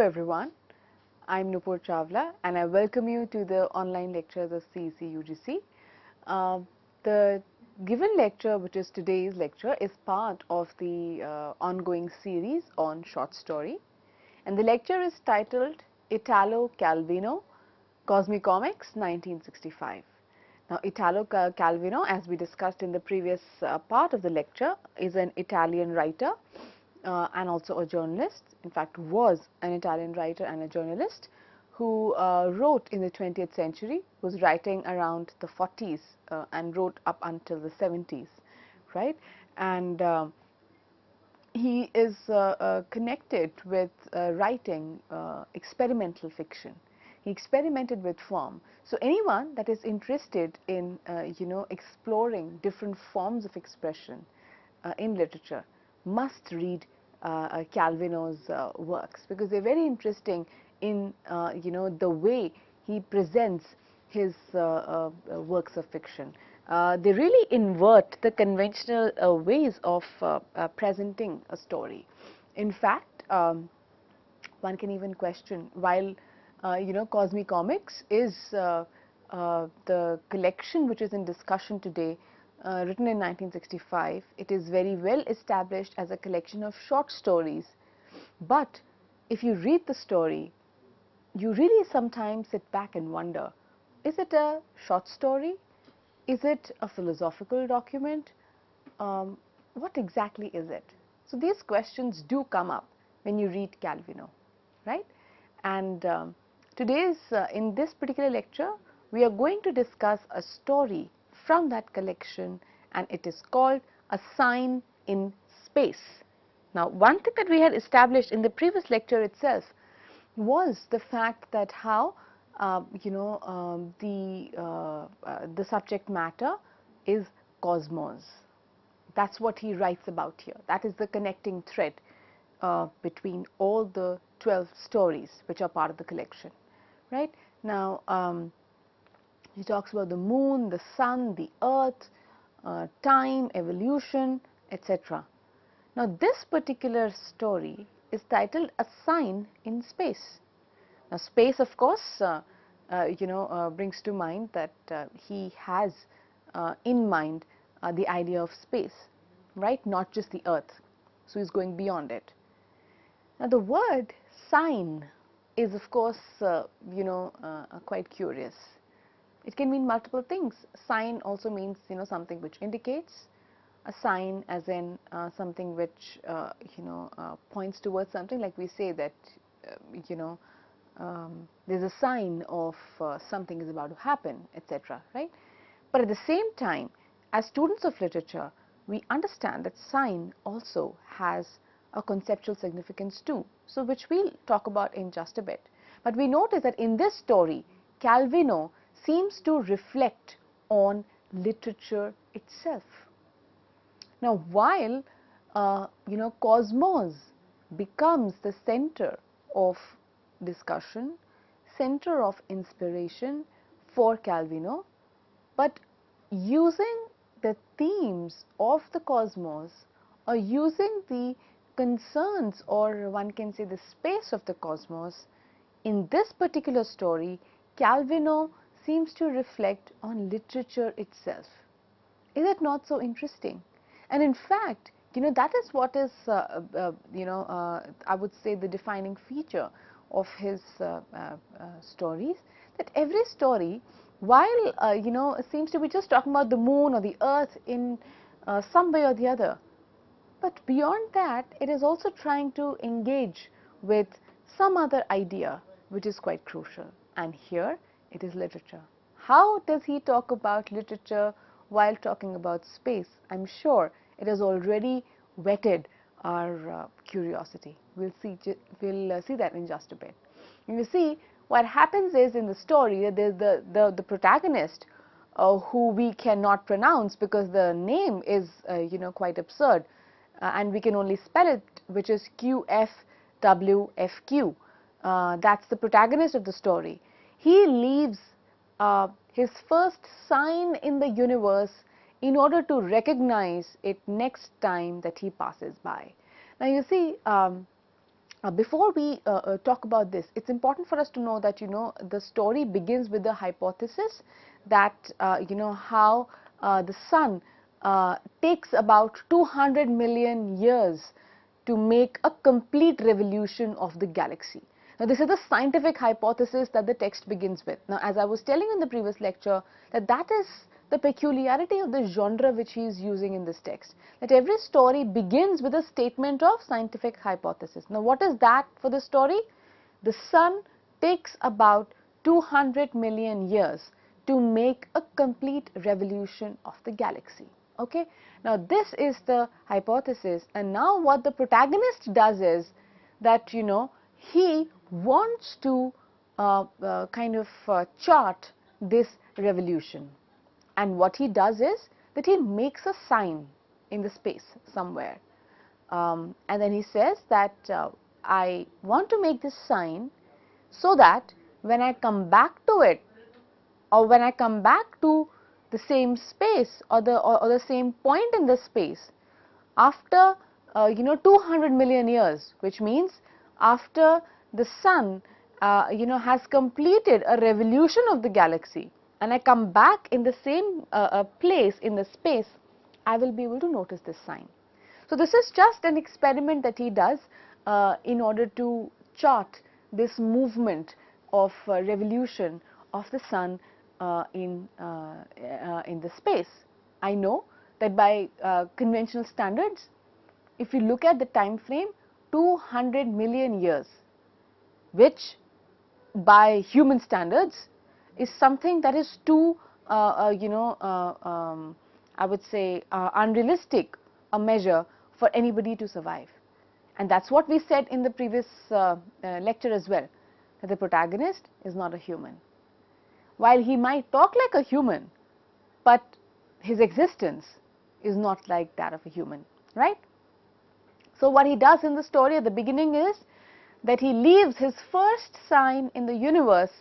everyone, I'm Nupur Chawla and I welcome you to the online lectures of CEC-UGC. The given lecture, which is today's lecture, is part of the ongoing series on short story, and the lecture is titled Italo Calvino, Cosmicomics 1965. Now, Italo Calvino, as we discussed in the previous part of the lecture, is an Italian writer and also a journalist. In fact, was an Italian writer and a journalist who wrote in the 20th century, was writing around the 40s and wrote up until the 70s, right? And he is connected with writing experimental fiction. He experimented with form. So anyone that is interested in exploring different forms of expression in literature must read Calvino's works, because they're very interesting in the way he presents his works of fiction. They really invert the conventional ways of presenting a story. In fact, one can even question, while Cosmicomics is the collection which is in discussion today, written in 1965, it is very well established as a collection of short stories. But if you read the story, you really sometimes sit back and wonder, is it a short story? Is it a philosophical document? What exactly is it? So these questions do come up when you read Calvino, right? And in this particular lecture, we are going to discuss a story from that collection, and it is called A Sign in Space. Now, one thing that we had established in the previous lecture itself was the fact that how the subject matter is cosmos. That's what he writes about here. That is the connecting thread between all the 12 stories which are part of the collection, right? Now, he talks about the moon, the sun, the earth, time, evolution, etc. Now, this particular story is titled A Sign in Space. Now, space, of course, brings to mind that he has in mind the idea of space, right? Not just the earth. So, he's going beyond it. Now, the word sign is, of course, quite curious. It can mean multiple things. Sign also means, something which indicates. A sign as in something which, points towards something, like we say that, there's a sign of something is about to happen, etc., right? But at the same time, as students of literature, we understand that sign also has a conceptual significance too, so which we'll talk about in just a bit. But we notice that in this story, Calvino seems to reflect on literature itself. Now, while cosmos becomes the center of discussion, center of inspiration for Calvino, but using the themes of the cosmos or using the concerns, or one can say the space of the cosmos, in this particular story, Calvino seems to reflect on literature itself. Is it not so interesting? And in fact, that is what is, I would say, the defining feature of his stories, that every story, while, seems to be just talking about the moon or the earth in some way or the other, but beyond that, it is also trying to engage with some other idea which is quite crucial. And here it is literature. How does he talk about literature while talking about space? I'm sure it has already whetted our curiosity. We'll see that in just a bit. You see, what happens is in the story, there's the protagonist who we cannot pronounce because the name is quite absurd, and we can only spell it, which is QFWFQ. That's the protagonist of the story. He leaves his first sign in the universe in order to recognize it next time that he passes by. Now, you see, Before we talk about this, it's important for us to know that, the story begins with the hypothesis that, how the sun takes about 200 million years to make a complete revolution of the galaxy. Now, this is the scientific hypothesis that the text begins with. Now, as I was telling in the previous lecture, that is the peculiarity of the genre which he is using in this text, that every story begins with a statement of scientific hypothesis. Now, what is that for the story? The sun takes about 200 million years to make a complete revolution of the galaxy. Okay? Now, this is the hypothesis, and now what the protagonist does is that, he wants to chart this revolution. And what he does is that he makes a sign in the space somewhere. And then he says that I want to make this sign so that when I come back to it, or when I come back to the same space, or the same point in the space, after 200 million years, which means after the sun has completed a revolution of the galaxy, and I come back in the same place in the space, I will be able to notice this sign. So, this is just an experiment that he does in order to chart this movement of revolution of the sun in the space. I know that by conventional standards, if you look at the time frame, 200 million years, which by human standards is something that is too, I would say, unrealistic a measure for anybody to survive. And that's what we said in the previous lecture as well, that the protagonist is not a human. While he might talk like a human, but his existence is not like that of a human, right? So, what he does in the story at the beginning is that he leaves his first sign in the universe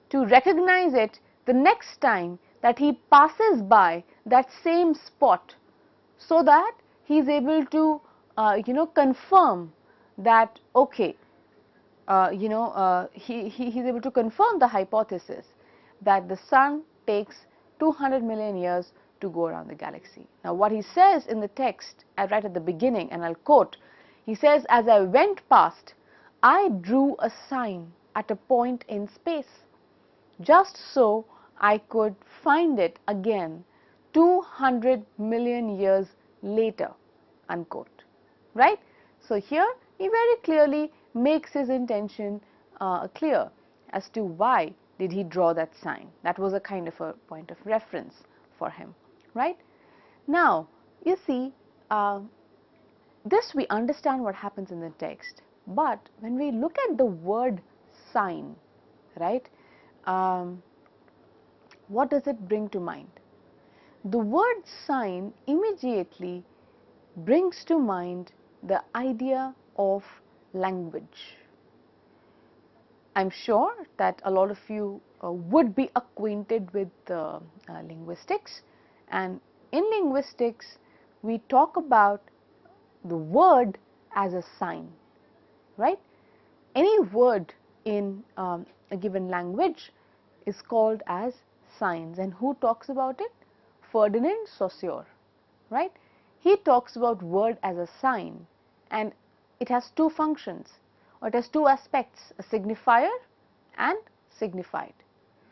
to recognize it the next time that he passes by that same spot, so that he is able to confirm that, okay, he is able to confirm the hypothesis that the sun takes 200 million years to go around the galaxy. Now, what he says in the text right at the beginning, and I'll quote, he says, "As I went past, I drew a sign at a point in space, just so I could find it again 200 million years later," unquote, right? So, here he very clearly makes his intention clear as to why did he draw that sign. That was a kind of a point of reference for him, right? Now, you see, this we understand what happens in the text, but when we look at the word sign, right, what does it bring to mind? The word sign immediately brings to mind the idea of language. I'm sure that a lot of you would be acquainted with linguistics, and in linguistics we talk about the word as a sign, right? Any word in a given language is called as signs, and who talks about it? Ferdinand Saussure, right? He talks about word as a sign, and it has two functions, or it has two aspects, a signifier and signified.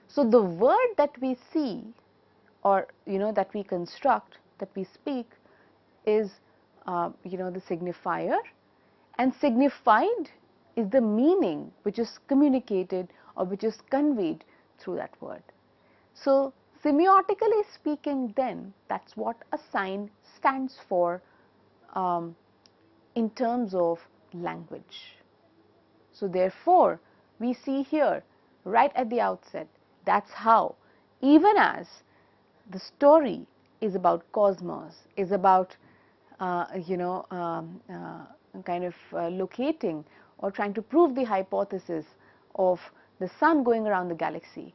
So, the word that we see, or that we construct, that we speak, is the signifier, and signified is the meaning which is communicated or which is conveyed through that word. So, semiotically speaking, then, that's what a sign stands for in terms of language. So, therefore, we see here right at the outset, that's how, even as the story is about cosmos, is about locating or trying to prove the hypothesis of the sun going around the galaxy,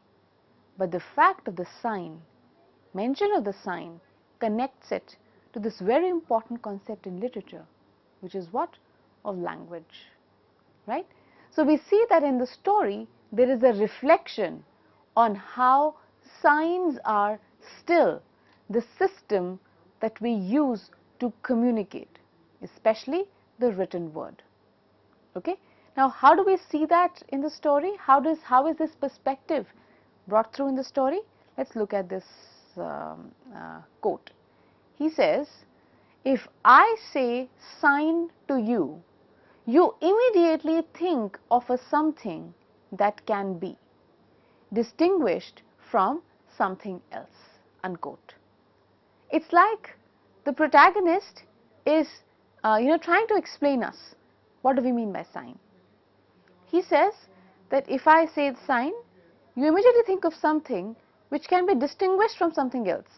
but the fact of the sign, mention of the sign, connects it to this very important concept in literature, which is what? Of language. right? So we see that in the story there is a reflection on how signs are still the system that we use to communicate, especially the written word. Okay. Now, how do we see that in the story? How is this perspective brought through in the story? Let's look at this quote. He says, "If I say sign to you, you immediately think of a something that can be distinguished from something else," unquote. It's like the protagonist is trying to explain us what do we mean by sign. He says that if I say the sign, you immediately think of something which can be distinguished from something else.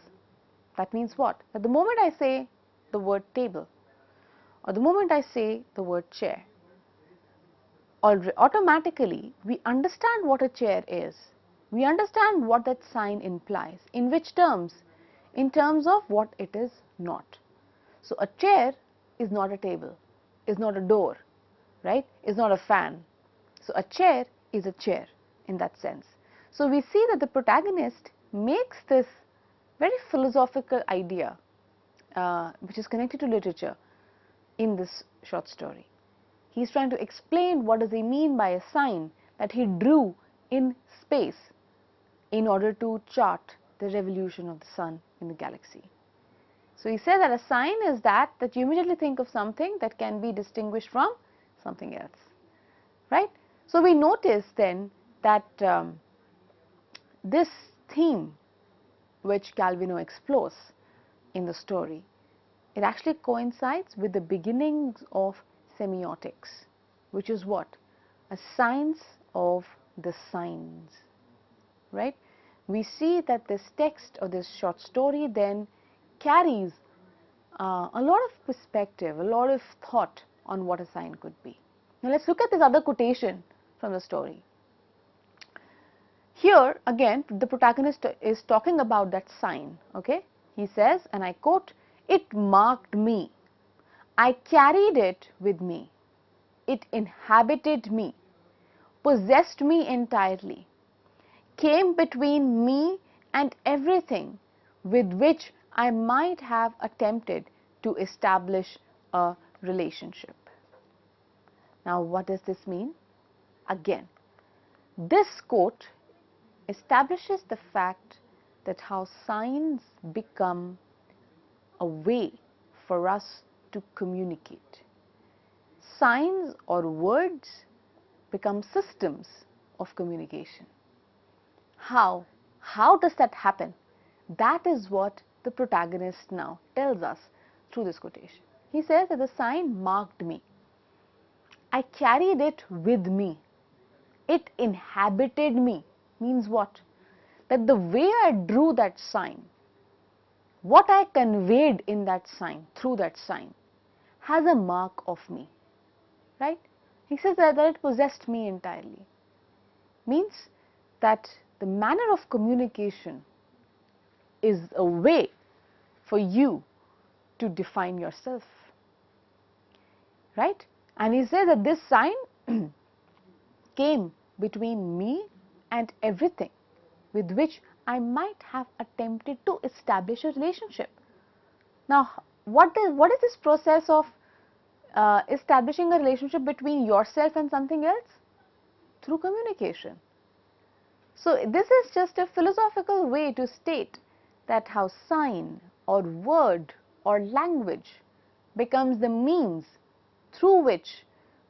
That means what? That the moment I say the word table or the moment I say the word chair, automatically we understand what a chair is. We understand what that sign implies. In which terms? In terms of what it is not. So a chair is not a table, is not a door, right? Is not a fan. So a chair is a chair in that sense. So we see that the protagonist makes this very philosophical idea which is connected to literature in this short story. He is trying to explain what does he mean by a sign that he drew in space in order to chart the revolution of the sun in the galaxy. So he says that a sign is that you immediately think of something that can be distinguished from something else, right? So we notice then that this theme which Calvino explores in the story, it actually coincides with the beginnings of semiotics, which is what? A science of the signs, right? We see that this text or this short story then carries a lot of perspective, a lot of thought on what a sign could be. Now let's look at this other quotation from the story. Here again the protagonist is talking about that sign, okay? He says, and I quote, "It marked me. I carried it with me. It inhabited me, possessed me entirely, came between me and everything with which I might have attempted to establish a relationship." Now what does this mean? Again, this quote establishes the fact that how signs become a way for us to communicate. Signs or words become systems of communication. How? How does that happen? That is what the protagonist now tells us through this quotation. He says that the sign marked me. I carried it with me. It inhabited me. Means what? That the way I drew that sign, what I conveyed in that sign, through that sign, has a mark of me, right? He says that it possessed me entirely. Means that the manner of communication is a way for you to define yourself, right? And he says that this sign came between me and everything with which I might have attempted to establish a relationship. Now, what is this process of establishing a relationship between yourself and something else? Through communication. So this is just a philosophical way to state that how sign or word or language becomes the means through which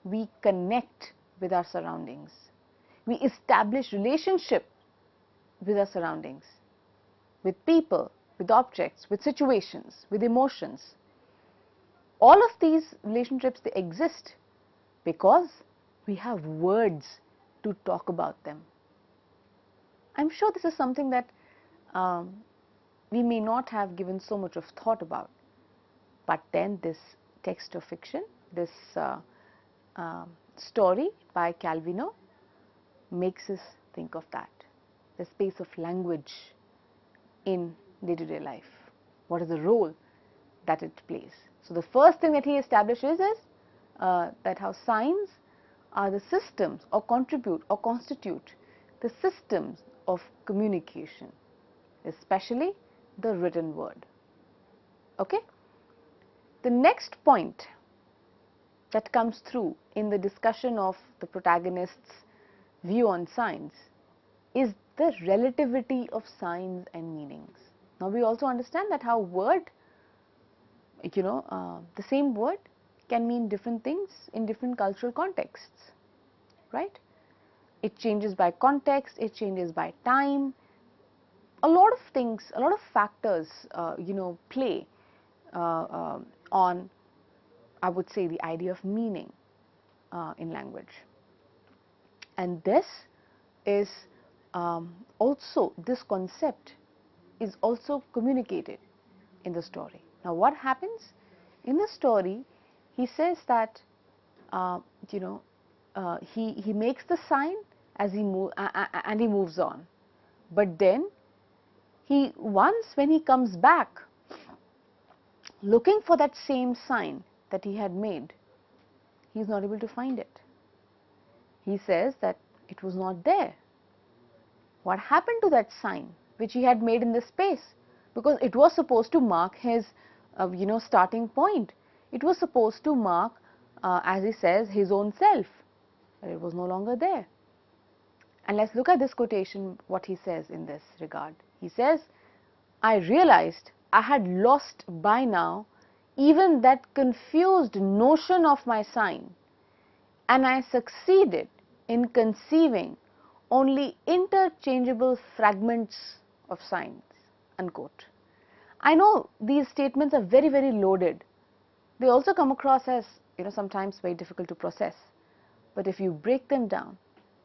we connect with our surroundings. We establish relationship with our surroundings, with people, with objects, with situations, with emotions. All of these relationships, they exist because we have words to talk about them. I'm sure this is something that we may not have given so much of thought about, but then this text of fiction, this story by Calvino makes us think of that, the space of language in day-to-day life. What is the role that it plays? So the first thing that he establishes is that how signs are the systems or contribute or constitute the systems of communication, especially the written word. Okay? The next point that comes through in the discussion of the protagonist's view on signs is the relativity of signs and meanings. Now we also understand that how word, the same word can mean different things in different cultural contexts, right? It changes by context, it changes by time. A lot of things, a lot of factors, play on, I would say, the idea of meaning in language. And this is also, this concept is also communicated in the story. Now what happens in the story? He says that he makes the sign as he and he moves on, but then when he comes back looking for that same sign that he had made, he is not able to find it. He says that it was not there. What happened to that sign which he had made in this space? Because it was supposed to mark his starting point. It was supposed to mark, as he says, his own self, but it was no longer there. And let's look at this quotation, what he says in this regard. He says, "I realized I had lost by now even that confused notion of my sign, and I succeeded in conceiving only interchangeable fragments of signs," unquote. I know these statements are very, very loaded. They also come across as, sometimes very difficult to process. But if you break them down,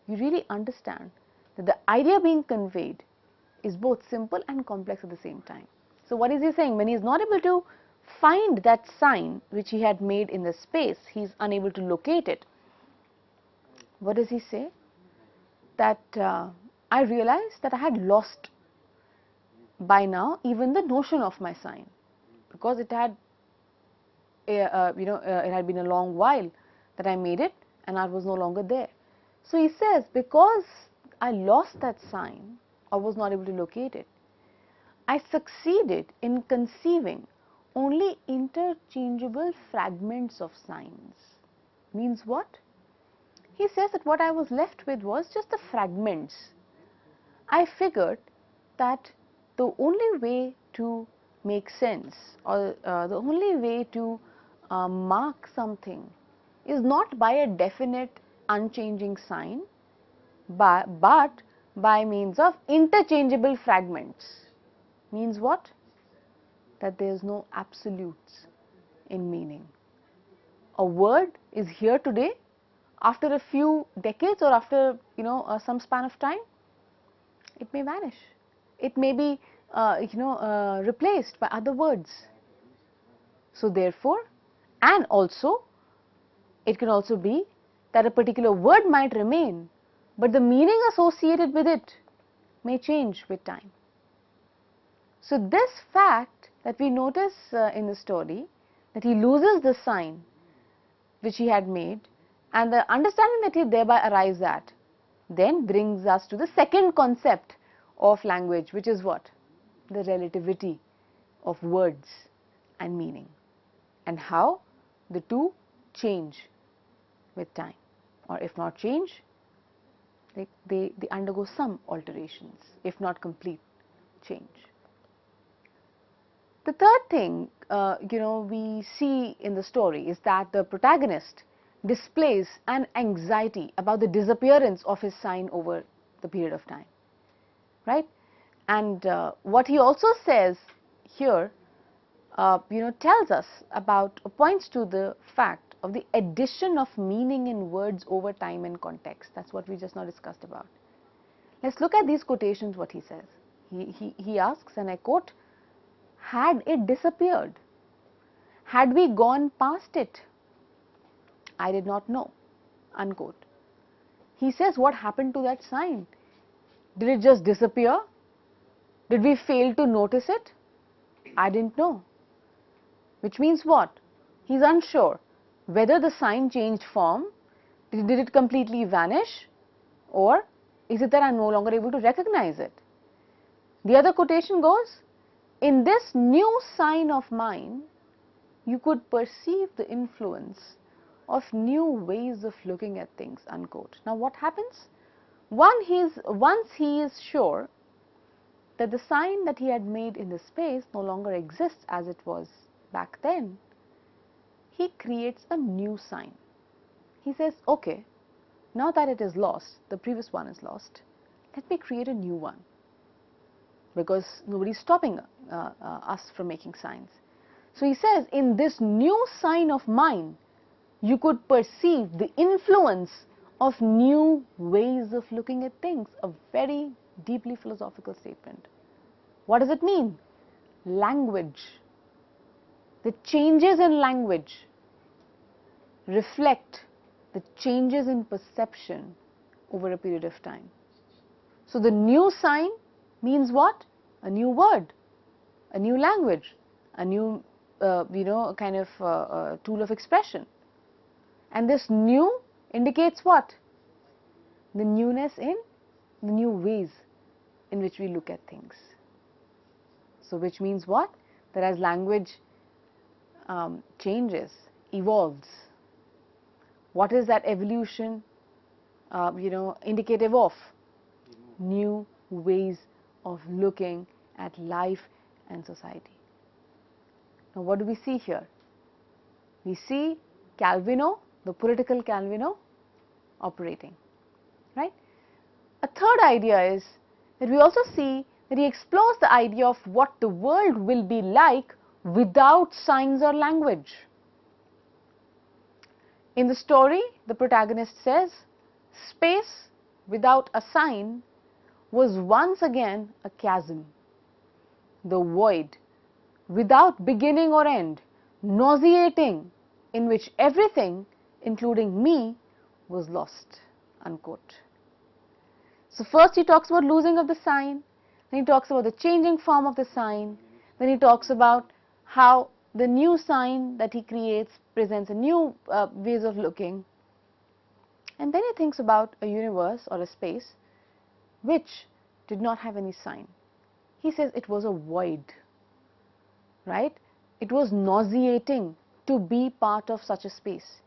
you really understand that the idea being conveyed is both simple and complex at the same time. So what is he saying? When he is not able to find that sign which he had made in the space, he is unable to locate it. What does he say? That I realized that I had lost by now even the notion of my sign, because it had it had been a long while that I made it and I was no longer there. So he says, because I lost that sign or was not able to locate it, I succeeded in conceiving only interchangeable fragments of signs. Means what? He says that what I was left with was just the fragments. I figured that the only way to make sense, or the only way to mark something, is not by a definite unchanging sign, but by means of interchangeable fragments. Means what? That there is no absolutes in meaning. A word is here today, after a few decades or after some span of time, it may vanish. It may be replaced by other words. So therefore, and also it can also be that a particular word might remain, but the meaning associated with it may change with time. So this fact that we notice in the story, that he loses the sign which he had made, and the understanding that he thereby arrives at, then brings us to the second concept of language, which is what? The relativity of words and meaning, and how the two change with time, or if not change, they undergo some alterations, if not complete change. The third thing we see in the story is that the protagonist displays an anxiety about the disappearance of his sign over the period of time, right? And what he also says here, tells us about, points to the fact of the addition of meaning in words over time and context. That's what we just now discussed about. Let's look at these quotations, what he says. He asks, and I quote, "Had it disappeared? Had we gone past it? I did not know," unquote. He says, what happened to that sign? Did it just disappear? Did we fail to notice it? I didn't know. Which means what? He's unsure whether the sign changed form, Did it completely vanish, or is it that I'm no longer able to recognize it? The other quotation goes, in this new sign of mine, you could perceive the influence of new ways of looking at things, unquote. Now what happens? Once he is sure that the sign that he had made in the space no longer exists as it was back then, he creates a new sign. He says, okay, now that it is lost, the previous one is lost, let me create a new one, because nobody is stopping us from making signs. So he says, in this new sign of mine, you could perceive the influence of new ways of looking at things. A very deeply philosophical statement. What does it mean? Language. The changes in language reflect the changes in perception over a period of time. So the new sign means what? A new word, a new language, a new kind of tool of expression. And this new indicates what? The newness in the new ways in which we look at things. So which means what? That as language changes, evolves, what is that evolution indicative of? New ways of looking at life and society. Now what do we see here? We see Calvino, the political Calvino, operating, right? A third idea is that we also see that he explores the idea of what the world will be like without signs or language. In the story, the protagonist says, space without a sign was once again a chasm, the void, without beginning or end, nauseating, in which everything, including me, was lost, unquote. So first he talks about losing of the sign, then he talks about the changing form of the sign, then he talks about how the new sign that he creates presents a new ways of looking, and then he thinks about a universe or a space which did not have any sign. He says it was a void, right? It was nauseating to be part of such a space.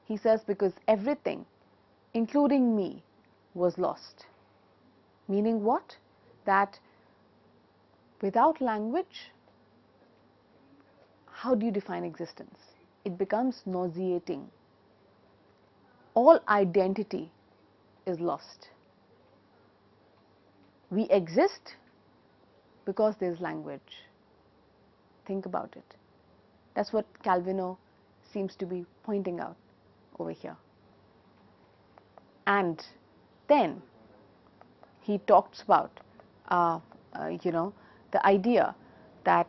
He says because everything, including me, was lost. Meaning what? That without language, how do you define existence? It becomes nauseating. All identity is lost. We exist because there is language. Think about it. That's what Calvino seems to be pointing out over here. And then he talks about, the idea that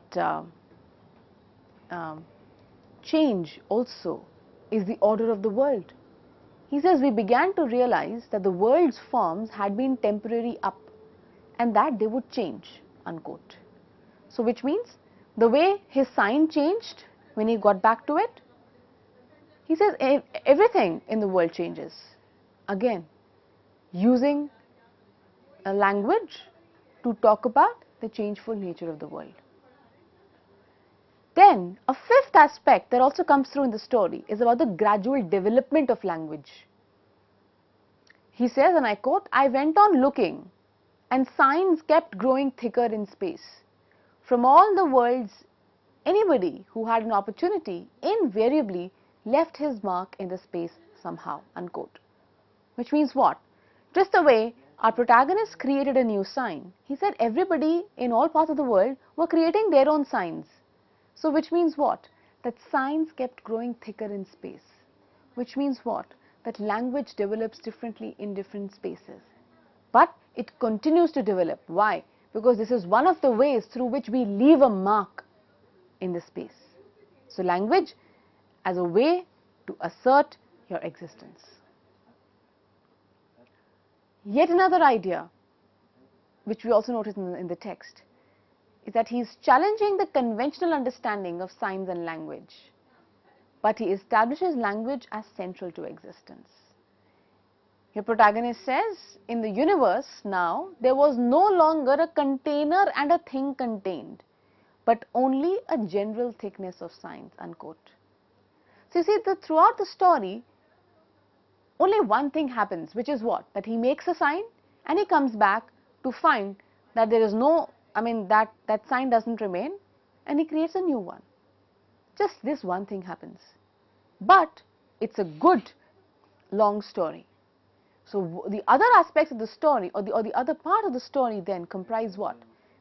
change also is the order of the world. He says we began to realize that the world's forms had been temporary up and that they would change, unquote. So which means the way his sign changed when he got back to it, he says everything in the world changes. Again, using a language to talk about the changeful nature of the world. Then a fifth aspect that also comes through in the story is about the gradual development of language. He says, and I quote, I went on looking and signs kept growing thicker in space. From all the worlds, anybody who had an opportunity invariably left his mark in the space somehow, unquote. Which means what? Just the way our protagonist created a new sign, he said everybody in all parts of the world were creating their own signs. So which means what? That signs kept growing thicker in space. Which means what? That language develops differently in different spaces. But it continues to develop. Why? Because this is one of the ways through which we leave a mark in the space. So language as a way to assert your existence. Yet another idea, which we also notice in the text, is that he is challenging the conventional understanding of signs and language. but he establishes language as central to existence. Your protagonist says, in the universe now, there was no longer a container and a thing contained, but only a general thickness of signs, unquote. So you see, throughout the story, only one thing happens, which is what? That he makes a sign and he comes back to find that there is no, that sign doesn't remain, and he creates a new one. Just this one thing happens. But it's a good long story. So the other aspects of the story, or the other part of the story then comprise what?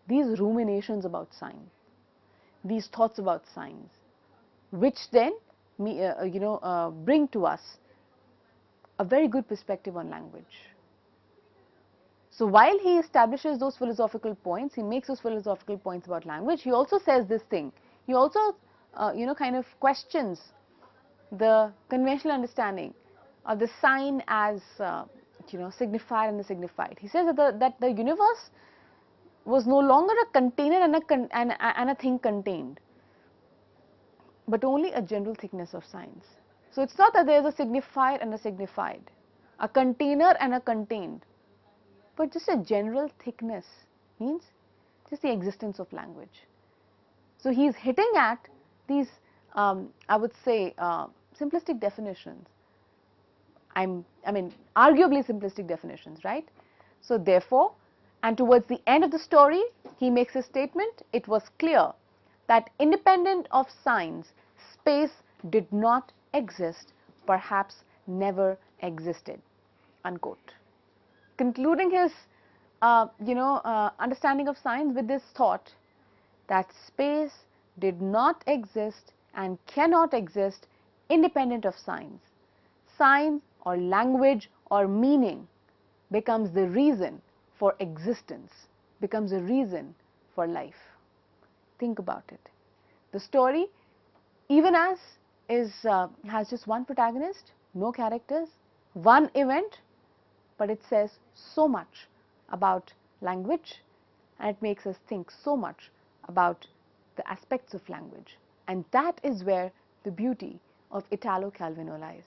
These ruminations about sign, these thoughts about signs, which then bring to us a very good perspective on language. So while he establishes those philosophical points, he makes those philosophical points about language, he also says this thing. He also kind of questions the conventional understanding of the sign as signifier and the signified. He says that the universe was no longer a container and a thing contained, but only a general thickness of signs. So it's not that there is a signifier and a signified, a container and a contained, but just a general thickness, means just the existence of language. So he's hitting at these, I would say, simplistic definitions. Arguably simplistic definitions, right? So therefore, and towards the end of the story, he makes a statement. It was clear that independent of signs, space did not exist, perhaps never existed, unquote. Concluding his, understanding of signs with this thought that space did not exist and cannot exist independent of signs. Signs or language or meaning becomes the reason for existence, becomes a reason for life. Think about it. The story, even as has just one protagonist, no characters, one event, but it says so much about language, and it makes us think so much about the aspects of language. And that is where the beauty of Italo Calvino lies.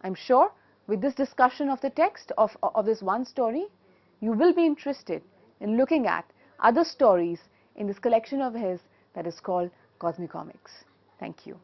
I'm sure with this discussion of the text of this one story, you will be interested in looking at other stories in this collection of his that is called Cosmicomics. Thank you.